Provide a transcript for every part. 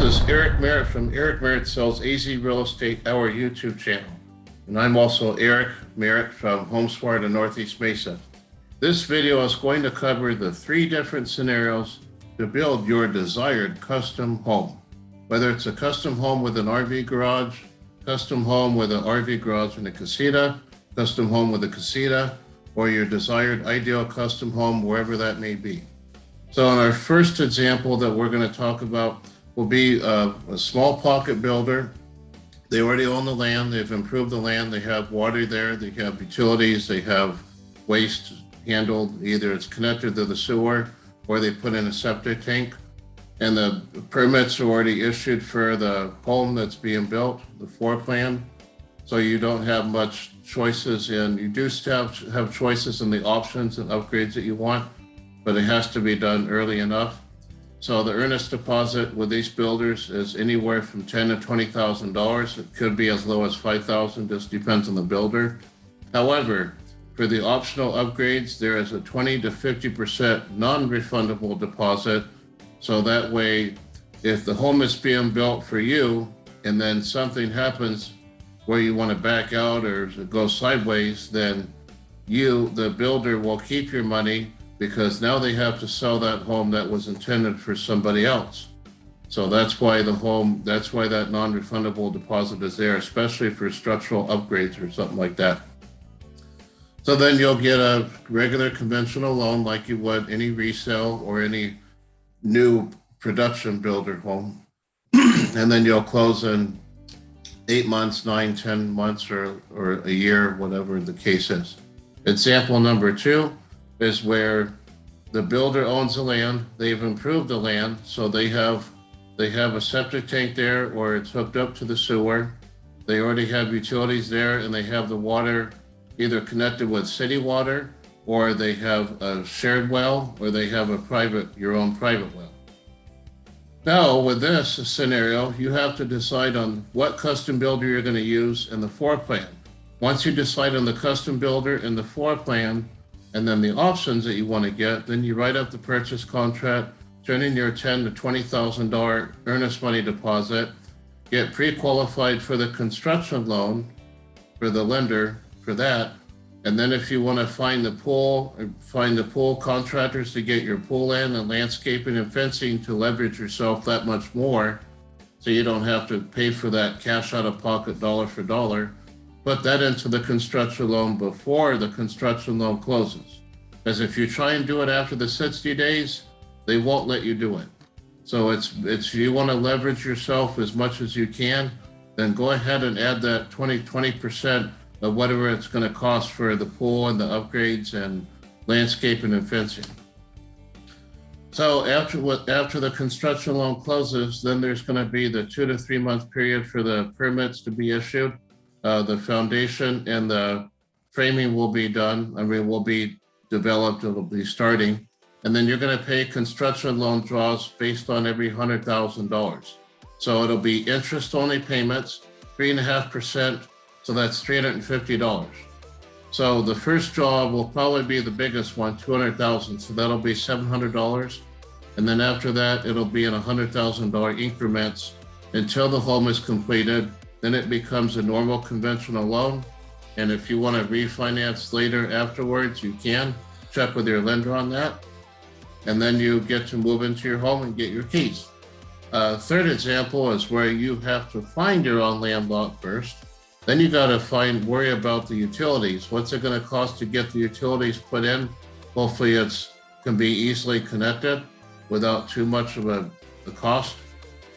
is Eric Merritt from Eric Merritt Sells AZ Real Estate, our YouTube channel. And I'm also Eric Merritt from HomeSmart in Northeast Mesa. This video is going to cover the 3 different scenarios to build your desired custom home. Whether it's a custom home with an RV garage, custom home with an RV garage and a casita, custom home with a casita, or your desired ideal custom home, wherever that may be. So in our first example that we're going to talk about will be a small pocket builder. They already own the land, they've improved the land, they have water there, they have utilities, they have waste handled, either it's connected to the sewer or they put in a septic tank. And the permits are already issued for the home that's being built, the floor plan. So you don't have much choices in, you do still have choices in the options and upgrades that you want, but it has to be done early enough. So the earnest deposit with these builders is anywhere from $10,000 to $20,000. It could be as low as $5,000, just depends on the builder. However, for the optional upgrades, there is a 20 to 50% non-refundable deposit. So that way, if the home is being built for you and then something happens where you want to back out or go sideways, then you, the builder, will keep your money, because now they have to sell that home that was intended for somebody else. So that's why that non-refundable deposit is there, especially for structural upgrades or something like that. So then you'll get a regular conventional loan like you would any resale or any new production builder home. And then you'll close in 8 months, 9, 10 months, or a year, whatever the case is. Example number 2 is where the builder owns the land, they've improved the land, so they have a septic tank there, or it's hooked up to the sewer. They already have utilities there, and they have the water either connected with city water, or they have a shared well, or they have your own private well. Now, with this scenario, you have to decide on what custom builder you're going to use and the floor plan. Once you decide on the custom builder and the floor plan, and then the options that you want to get, then you write up the purchase contract, turn in your $10,000 to $20,000 earnest money deposit, get pre-qualified for the construction loan for the lender for that. And then if you want to find the pool contractors to get your pool in, and landscaping and fencing to leverage yourself that much more, so you don't have to pay for that cash out of pocket dollar for dollar, put that into the construction loan before the construction loan closes. Because if you try and do it after the 60 days, they won't let you do it. So it's you want to leverage yourself as much as you can, then go ahead and add that 20% of whatever it's going to cost for the pool and the upgrades and landscaping and fencing. So after the construction loan closes, then there's going to be the 2 to 3 month period for the permits to be issued. The foundation and the framing will be done. Will be developed. It'll be starting. And then you're going to pay construction loan draws based on every $100,000. So it'll be interest only payments, 3.5%. So that's $350. So the first draw will probably be the biggest one, $200,000. So that'll be $700. And then after that, it'll be in $100,000 increments until the home is completed. Then it becomes a normal conventional loan. And if you want to refinance later afterwards, you can check with your lender on that. And then you get to move into your home and get your keys. Third example is where you have to find your own land lot first. Then you got to worry about the utilities. What's it going to cost to get the utilities put in? Hopefully can be easily connected without too much of a cost.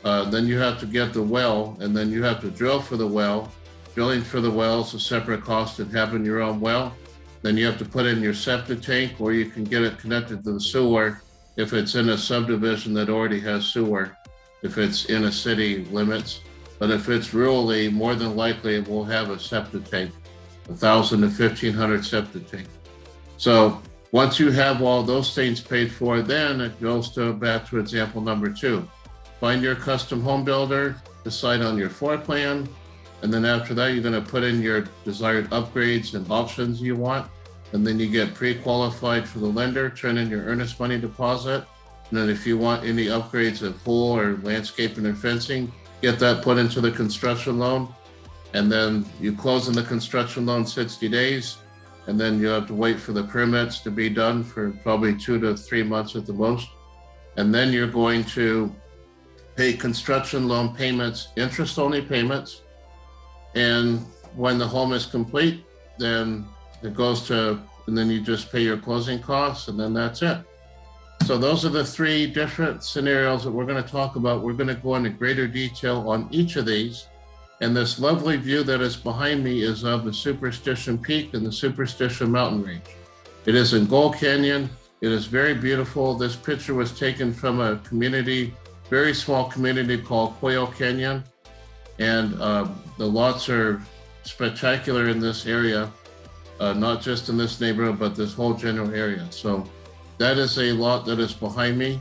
Then you have to get the well, and then you have to drill for the well. Drilling for the well is a separate cost than having your own well. Then you have to put in your septic tank, or you can get it connected to the sewer if it's in a subdivision that already has sewer, if it's in a city limits. But if it's rurally, more than likely it will have a septic tank, 1,000 to 1,500 septic tank. So once you have all those things paid for, then it goes back to example number 2. Find your custom home builder, decide on your floor plan, and then after that, you're going to put in your desired upgrades and options you want. And then you get pre-qualified for the lender, turn in your earnest money deposit, And then if you want any upgrades of pool or landscaping or fencing, get that put into the construction loan. And then you close in the construction loan 60 days. And then you have to wait for the permits to be done for probably 2 to 3 months at the most. And then you're going to pay construction loan payments, interest-only payments. And when the home is complete, then it goes to, and then you just pay your closing costs, and then that's it. So those are the 3 different scenarios that we're going to talk about. We're going to go into greater detail on each of these. And this lovely view that is behind me is of the Superstition Peak and the Superstition Mountain Range. It is in Gold Canyon. It is very beautiful. This picture was taken from a community, very small community called Quail Canyon. And the lots are spectacular in this area, not just in this neighborhood, but this whole general area. So that is a lot that is behind me.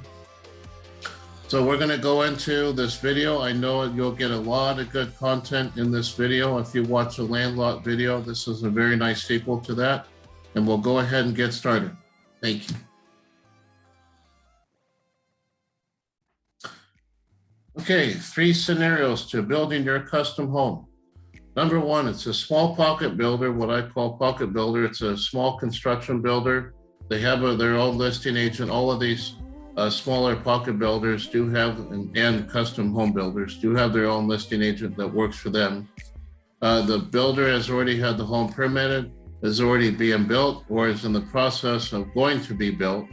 So we're going to go into this video. I know you'll get a lot of good content in this video. If you watch a land lot video, this is a very nice sequel to that. And we'll go ahead and get started. Thank you. Okay, 3 scenarios to building your custom home. Number 1, it's a small pocket builder, what I call pocket builder. It's a small construction builder. They have their own listing agent. All of these smaller pocket builders do have, and custom home builders do have their own listing agent that works for them. The builder has already had the home permitted, is already being built, or is in the process of going to be built.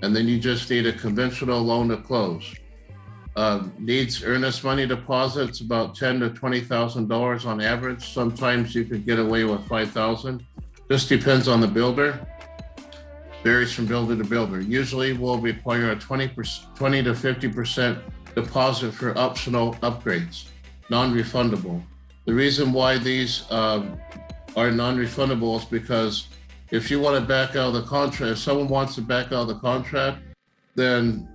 And then you just need a conventional loan to close. Needs earnest money deposits, about $10,000 to $20,000 on average. Sometimes you could get away with $5,000. Just depends on the builder. Varies from builder to builder. Usually will require a 20 to 50% deposit for optional upgrades, non-refundable. The reason why these are non-refundable is because if you want to back out of the contract, if someone wants to back out of the contract, then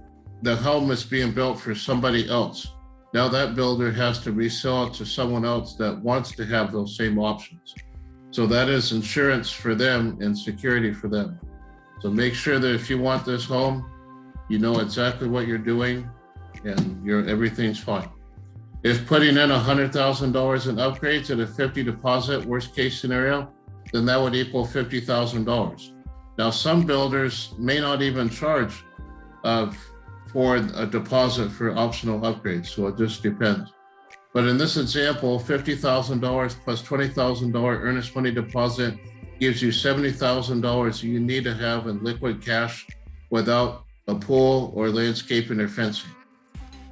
the home is being built for somebody else. Now that builder has to resell it to someone else that wants to have those same options. So that is insurance for them and security for them. So make sure that if you want this home, you know exactly what you're doing and everything's fine. If putting in $100,000 in upgrades at a 50 deposit, worst case scenario, then that would equal $50,000. Now some builders may not even charge for a deposit for optional upgrades, so it just depends. But in this example, $50,000 plus $20,000 earnest money deposit gives you $70,000 you need to have in liquid cash without a pool or landscaping or fencing.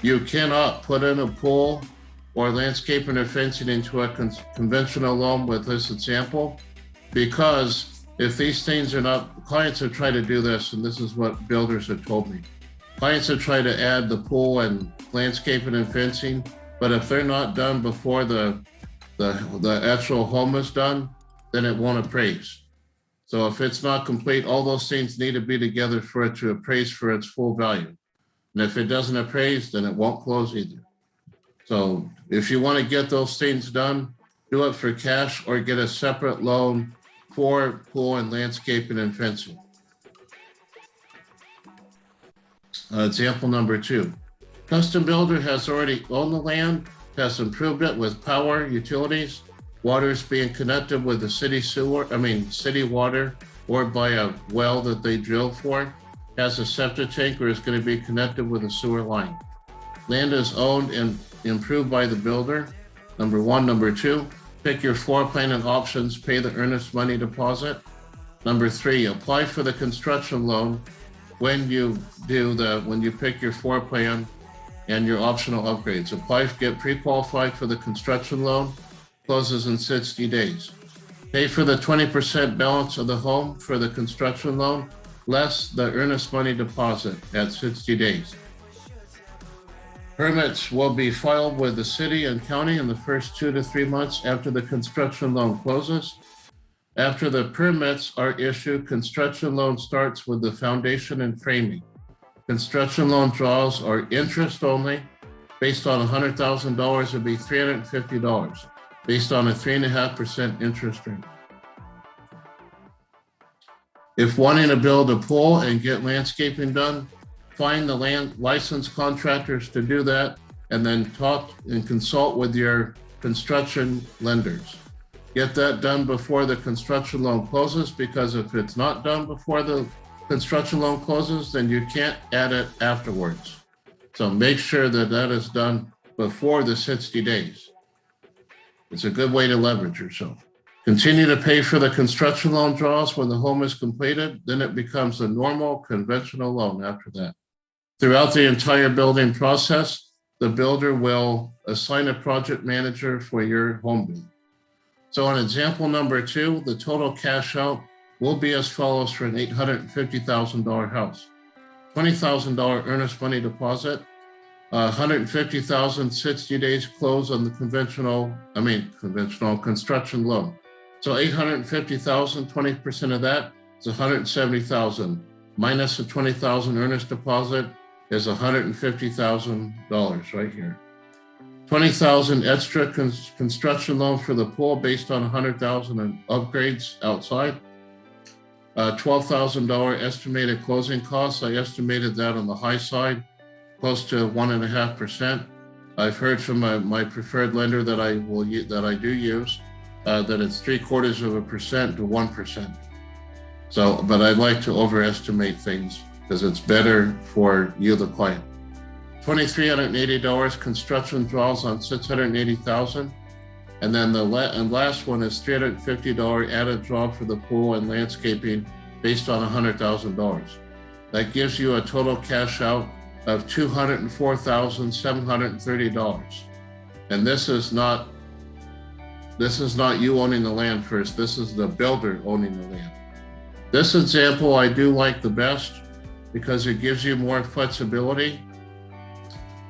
You cannot put in a pool or landscaping or fencing into a conventional loan with this example, because if these things are not, clients have tried to do this, and this is what builders have told me. Clients have tried to add the pool and landscaping and fencing, but if they're not done before the actual home is done, then it won't appraise. So if it's not complete, all those things need to be together for it to appraise for its full value. And if it doesn't appraise, then it won't close either. So if you want to get those things done, do it for cash or get a separate loan for pool and landscaping and fencing. Example number 2. Custom builder has already owned the land, has improved it with power, utilities, water is being connected with the city water, or by a well that they drilled for, has a septic tank, or is going to be connected with a sewer line. Land is owned and improved by the builder. Number 1. Number 2, pick your floor plan and options, pay the earnest money deposit. Number 3, apply for the construction loan when you pick your floor plan and your optional upgrades. Apply, get pre-qualified for the construction loan, closes in 60 days. Pay for the 20% balance of the home for the construction loan, less the earnest money deposit at 60 days. Permits will be filed with the city and county in the first 2 to 3 months after the construction loan closes. After the permits are issued, construction loan starts with the foundation and framing. Construction loan draws are interest only. Based on $100,000, it'd be $350, based on a 3.5% interest rate. If wanting to build a pool and get landscaping done, find the land licensed contractors to do that, and then talk and consult with your construction lenders. Get that done before the construction loan closes, because if it's not done before the construction loan closes, then you can't add it afterwards. So make sure that that is done before the 60 days. It's a good way to leverage yourself. Continue to pay for the construction loan draws when the home is completed, then it becomes a normal conventional loan after that. Throughout the entire building process, the builder will assign a project manager for your home build. So on example number 2, the total cash out will be as follows for an $850,000 house. $20,000 earnest money deposit, $150,000 60 days close on the conventional construction loan. So $850,000, 20% of that is $170,000 minus the $20,000 earnest deposit is $150,000 right here. $20,000 extra construction loan for the pool based on $100,000 in upgrades outside. $12,000 estimated closing costs. I estimated that on the high side, close to 1.5%. I've heard from my preferred lender that I do use that it's 0.75% to 1%. So, but I'd like to overestimate things because it's better for you, the client. $2,380 construction draws on $680,000, and then the last one is $350 added draw for the pool and landscaping based on $100,000. That gives you a total cash out of $204,730. And this is not you owning the land first. This is the builder owning the land. This example I do like the best because it gives you more flexibility.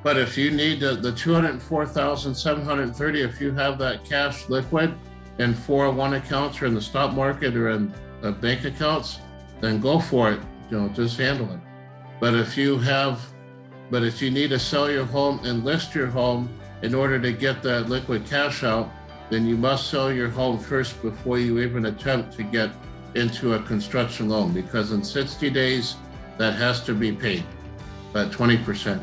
But if you need the $204,730, if you have that cash liquid in 401 accounts or in the stock market or in bank accounts, then go for it. Just handle it. But if you need to sell your home and list your home in order to get that liquid cash out, then you must sell your home first before you even attempt to get into a construction loan, because in 60 days, that has to be paid, at 20%.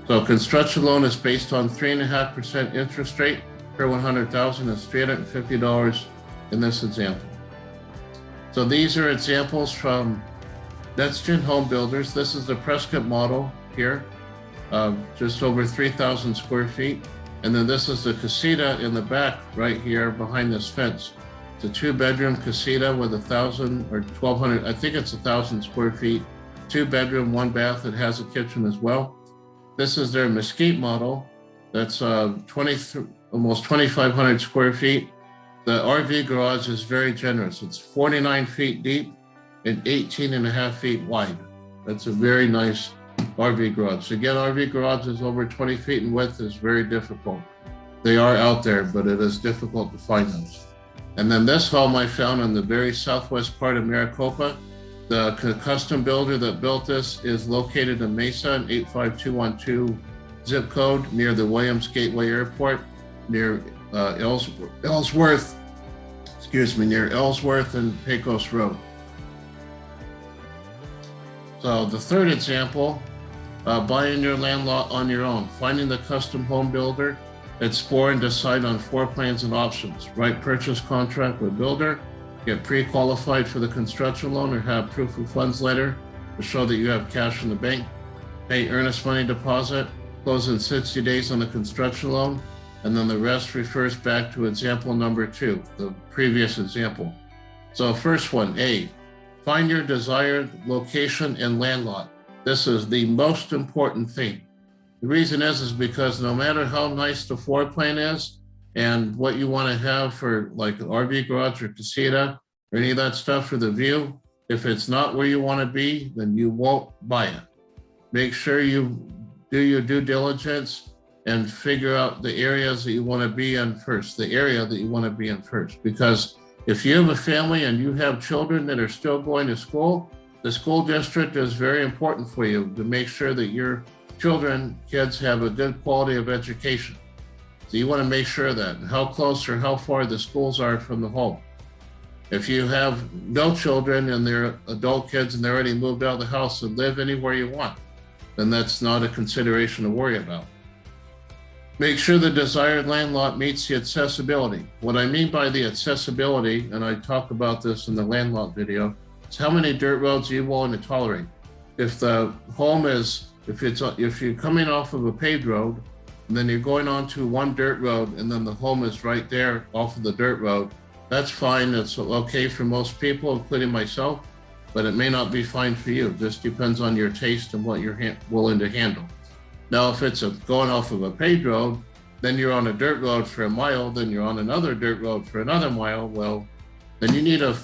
So construction loan is based on 3.5% interest rate per 100,000 is $350 in this example. So these are examples from NextGen Home Builders. This is the Prescott model here, just over 3,000 square feet. And then this is the Casita in the back right here behind this fence. It's a 2-bedroom Casita with 1,000 or 1,200, I think it's 1,000 square feet, 2-bedroom, 1 bath. It has a kitchen as well. This is their Mesquite model. That's almost 2,500 square feet. The RV garage is very generous. It's 49 feet deep and 18.5 feet wide. That's a very nice RV garage. To get RV garages over 20 feet in width is very difficult. They are out there, but it is difficult to find those. And then this home I found in the very southwest part of Maricopa. The custom builder that built this is located in Mesa, an 85212 zip code near the Williams Gateway Airport, near Ellsworth and Pecos Road. So the third example, buying your land lot on your own, finding the custom home builder, explore and decide on floor plans and options, write purchase contract with builder, get pre-qualified for the construction loan or have proof of funds letter to show that you have cash in the bank, pay earnest money deposit, close in 60 days on the construction loan, and then the rest refers back to example number 2, the previous example. So first one, A, find your desired location and land lot. This is the most important thing. The reason is because no matter how nice the floor plan is and what you want to have for like an RV garage or casita or any of that stuff for the view, if it's not where you want to be, then you won't buy it. Make sure you do your due diligence and figure out the areas that you want to be in first, because if you have a family and you have children that are still going to school, the school district is very important for you to make sure that your kids have a good quality of education. So you want to make sure that how close or how far the schools are from the home. If you have no children and they're adult kids and they're already moved out of the house and live anywhere you want, then that's not a consideration to worry about. Make sure the desired land lot meets the accessibility. What I mean by the accessibility, and I talk about this in the land lot video, is how many dirt roads are you willing to tolerate. If the home is, if you're coming off of a paved road, and then you're going onto one dirt road, and then the home is right there off of the dirt road, that's fine. That's okay for most people, including myself, but it may not be fine for you. It just depends on your taste and what you're willing to handle. Now, if it's going off of a paved road, then you're on a dirt road for a mile, then you're on another dirt road for another mile. Well, then you need to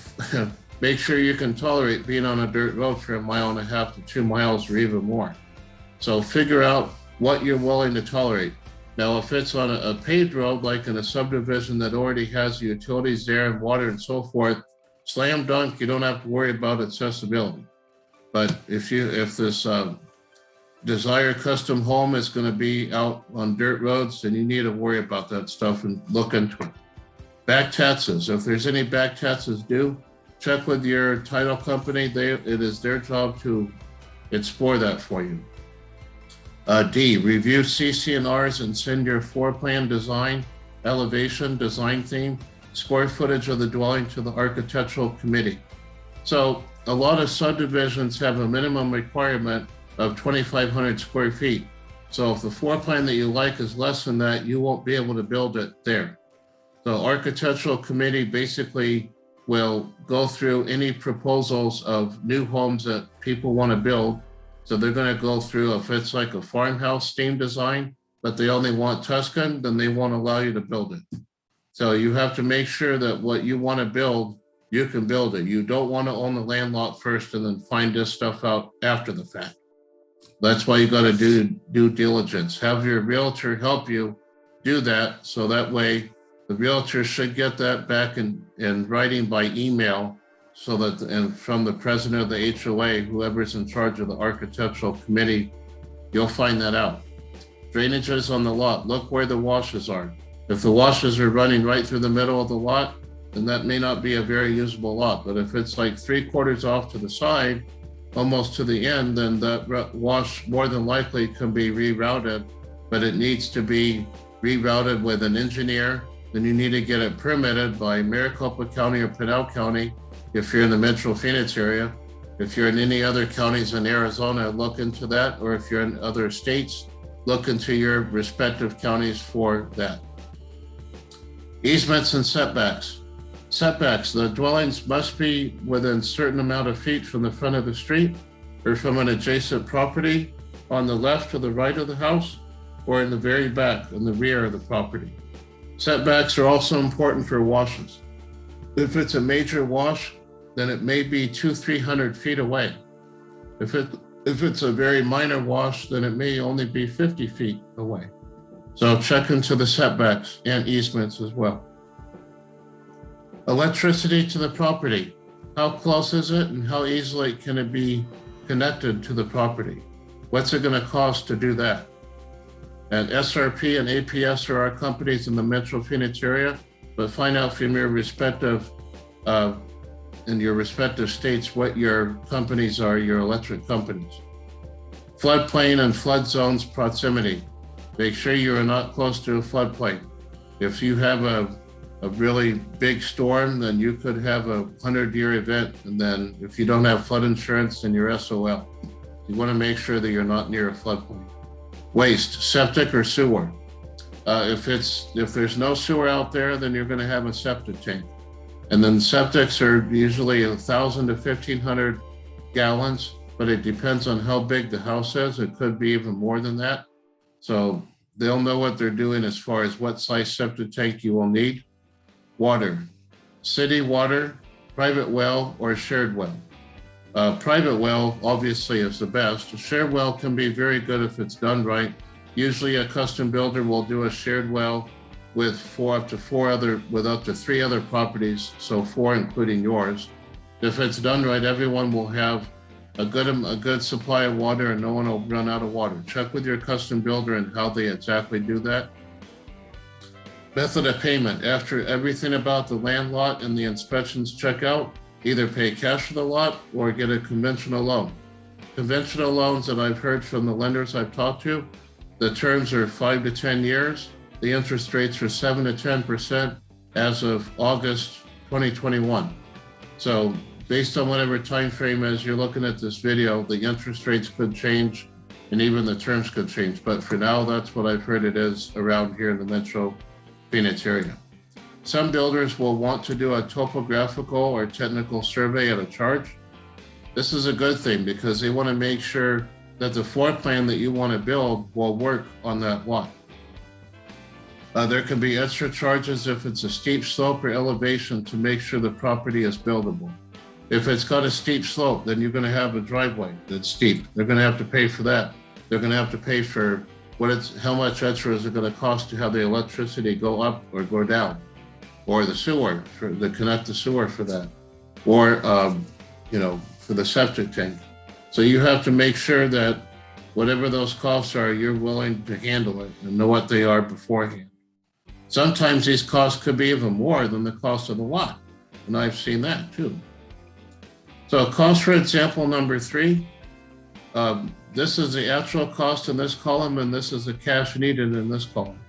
make sure you can tolerate being on a dirt road for 1.5 miles to 2 miles or even more. So figure out what you're willing to tolerate. Now, if it's on a paved road, like in a subdivision that already has the utilities there and water and so forth, slam dunk, you don't have to worry about accessibility. But if this desired custom home is going to be out on dirt roads, then you need to worry about that stuff and look into it. Back taxes. If there's any back taxes due, check with your title company. It is their job to explore that for you. D, review CC&Rs and send your floor plan design, elevation, design theme, square footage of the dwelling to the architectural committee. So a lot of subdivisions have a minimum requirement of 2,500 square feet. So if the floor plan that you like is less than that, you won't be able to build it there. The architectural committee basically will go through any proposals of new homes that people want to build. So they're going to go through, if it's like a farmhouse theme design, but they only want Tuscan, then they won't allow you to build it. So you have to make sure that what you want to build, you can build it. You don't want to own the land lot first and then find this stuff out after the fact. That's why you got to do due diligence. Have your realtor help you do that. So that way the realtor should get that back in writing by email, so that, and from the president of the HOA, whoever's in charge of the architectural committee, you'll find that out. Drainages on the lot, look where the washes are. If the washes are running right through the middle of the lot, then that may not be a very usable lot. But if it's like 3/4 off to the side, almost to the end, then that wash more than likely can be rerouted, but it needs to be rerouted with an engineer. Then you need to get it permitted by Maricopa County or Pinal County if you're in the Metro Phoenix area. If you're in any other counties in Arizona, look into that. Or if you're in other states, look into your respective counties for that. Easements and setbacks. Setbacks, the dwellings must be within a certain amount of feet from the front of the street or from an adjacent property on the left or the right of the house, or in the very back, in the rear of the property. Setbacks are also important for washes. If it's a major wash, then it may be 200-300 feet away. If it's a very minor wash, then it may only be 50 feet away. So check into the setbacks and easements as well. Electricity to the property. How close is it and how easily can it be connected to the property? What's it going to cost to do that? And SRP and APS are our companies in the Metro Phoenix area, but find out from your respective states what your companies are, your electric companies. Floodplain and flood zones proximity. Make sure you are not close to a floodplain. If you have a really big storm, then you could have a 100-year event. And then if you don't have flood insurance, then you're SOL. You want to make sure that you're not near a floodplain. Waste, septic or sewer. If there's no sewer out there, then you're going to have a septic tank. And then septics are usually 1,000 to 1,500 gallons, but it depends on how big the house is. It could be even more than that. So they'll know what they're doing as far as what size septic tank you will need. Water, city water, private well, or shared well. Private well obviously is the best. A shared well can be very good if it's done right. Usually a custom builder will do a shared well with up to 3 other properties, so 4 including yours. If it's done right, everyone will have a good supply of water and no one will run out of water. Check with your custom builder and how they exactly do that. Method of payment. After everything about the land lot and the inspections check out, either pay cash for the lot or get a conventional loan. Conventional loans that I've heard from the lenders I've talked to, the terms are 5 to 10 years. The interest rates are 7 to 10% as of August 2021. So based on whatever time frame as you're looking at this video, the interest rates could change and even the terms could change. But for now, that's what I've heard it is around here in the Metro Phoenix area. Some builders will want to do a topographical or technical survey at a charge. This is a good thing because they want to make sure that the floor plan that you want to build will work on that lot. There can be extra charges if it's a steep slope or elevation to make sure the property is buildable. If it's got a steep slope, then you're going to have a driveway that's steep. They're going to have to pay for that. They're going to have to pay for how much extra is it going to cost to have the electricity go up or go down, or the sewer to connect the sewer for that, or for the septic tank. So you have to make sure that whatever those costs are, you're willing to handle it and know what they are beforehand. Sometimes these costs could be even more than the cost of the lot, and I've seen that too. So cost for example number 3, this is the actual cost in this column, and this is the cash needed in this column.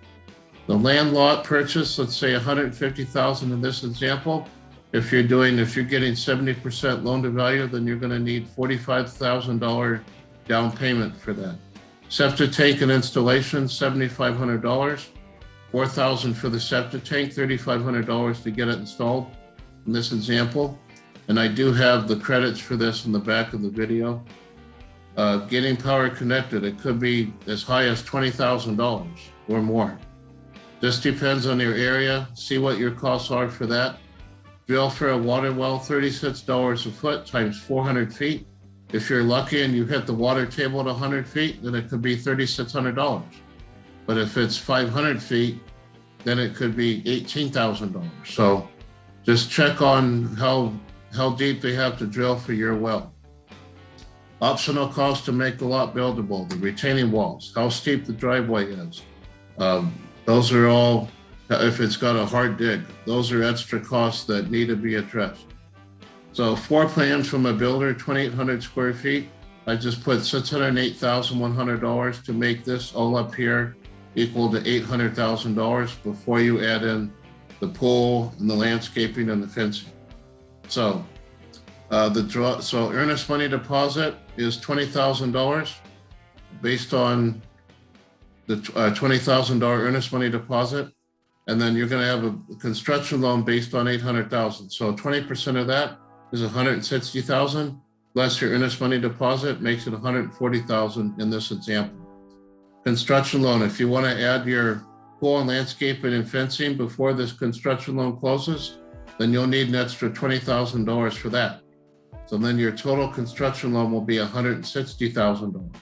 The land lot purchase, let's say $150,000 in this example. If you're getting 70% loan to value, then you're going to need $45,000 down payment for that. Septic tank and installation, $7,500, $4,000 for the septic tank, $3,500 to get it installed in this example. And I do have the credits for this in the back of the video. Getting power connected, it could be as high as $20,000 or more. This depends on your area. See what your costs are for that. Drill for a water well, $36 a foot times 400 feet. If you're lucky and you hit the water table at 100 feet, then it could be $3,600. But if it's 500 feet, then it could be $18,000. So just check on how deep they have to drill for your well. Optional costs to make the lot buildable, the retaining walls, how steep the driveway is. Those are all, if it's got a hard dig, those are extra costs that need to be addressed. So floor plans from a builder, 2,800 square feet. I just put $608,100 to make this all up here equal to $800,000 before you add in the pool and the landscaping and the fencing. So earnest money deposit is $20,000 based on the $20,000 earnest money deposit. And then you're going to have a construction loan based on $800,000. So 20% of that is $160,000 less your earnest money deposit makes it $140,000 in this example. Construction loan, if you want to add your pool and landscaping and fencing before this construction loan closes, then you'll need an extra $20,000 for that. So then your total construction loan will be $160,000.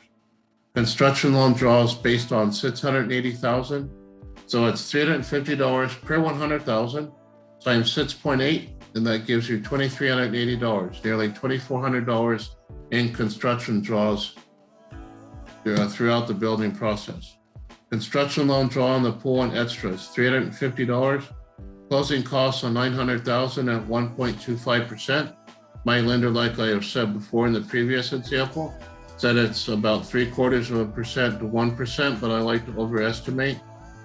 Construction loan draws based on $680,000. So it's $350 per 100,000 times 6.8, and that gives you $2,380, nearly $2,400 in construction draws throughout the building process. Construction loan draw on the pool and extras, $350. Closing costs on $900,000 at 1.25%. My lender, like I have said before in the previous example, said it's about 0.75% to 1%, but I like to overestimate.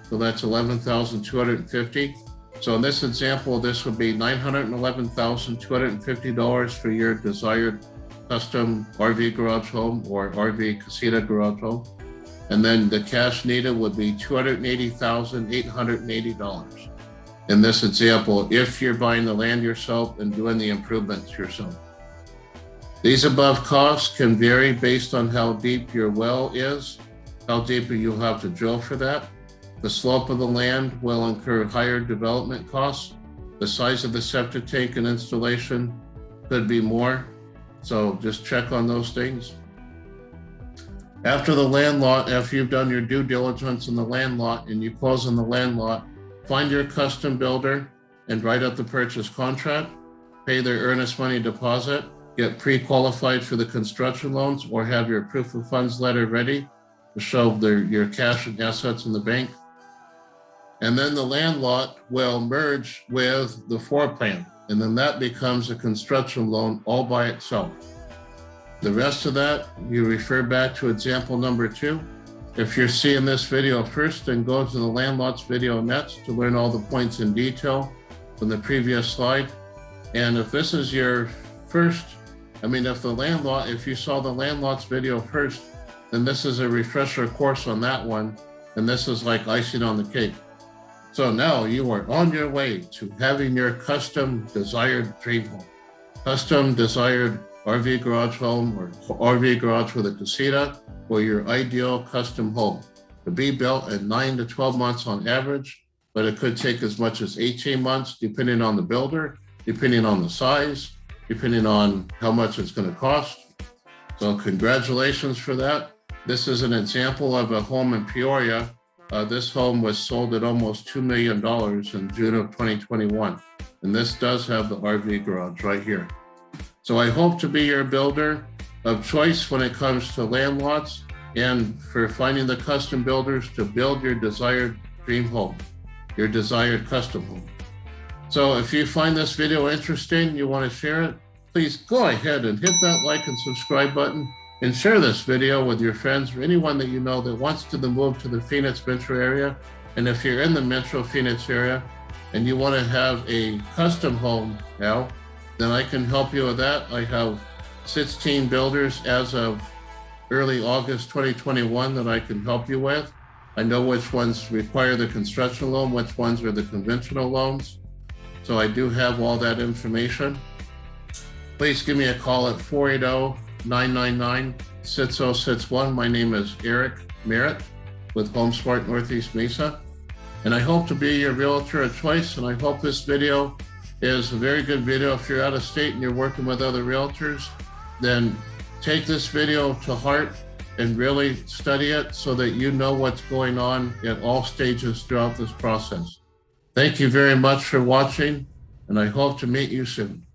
So that's $11,250. So in this example, this would be $911,250 for your desired custom RV garage home or RV Casita garage home. And then the cash needed would be $280,880 in this example, if you're buying the land yourself and doing the improvements yourself. These above costs can vary based on how deep your well is, how deep you'll have to drill for that. The slope of the land will incur higher development costs. The size of the septic tank and installation could be more. So just check on those things. After the land lot, after you've done your due diligence in the land lot and you close on the land lot, find your custom builder and write up the purchase contract, pay their earnest money deposit, get pre-qualified for the construction loans, or have your proof of funds letter ready to show your cash and assets in the bank. And then the land lot will merge with the floor plan, and then that becomes a construction loan all by itself. The rest of that, you refer back to example number 2. If you're seeing this video first, then go to the land lots video next to learn all the points in detail from the previous slide. And if this is your first, if you saw the land lots video first, then this is a refresher course on that one. And this is like icing on the cake. So now you are on your way to having your custom desired dream home, custom desired RV garage home or RV garage with a casita, or your ideal custom home to be built in 9 to 12 months on average, but it could take as much as 18 months depending on the builder, depending on the size, depending on how much it's going to cost. So congratulations for that. This is an example of a home in Peoria. This home was sold at almost $2 million in June of 2021. And this does have the RV garage right here. So I hope to be your builder of choice when it comes to land lots and for finding the custom builders to build your desired dream home, your desired custom home. So if you find this video interesting, you want to share it, please go ahead and hit that like and subscribe button and share this video with your friends or anyone that you know that wants to move to the Phoenix metro area. And if you're in the metro Phoenix area and you want to have a custom home now, then I can help you with that. I have 16 builders as of early August 2021 that I can help you with. I know which ones require the construction loan, which ones are the conventional loans. So I do have all that information. Please give me a call at 480-999-6061. My name is Eric Merritt with HomeSmart Northeast Mesa. And I hope to be your realtor of choice. And I hope this video is a very good video. If you're out of state and you're working with other realtors, then take this video to heart and really study it so that you know what's going on at all stages throughout this process. Thank you very much for watching, and I hope to meet you soon.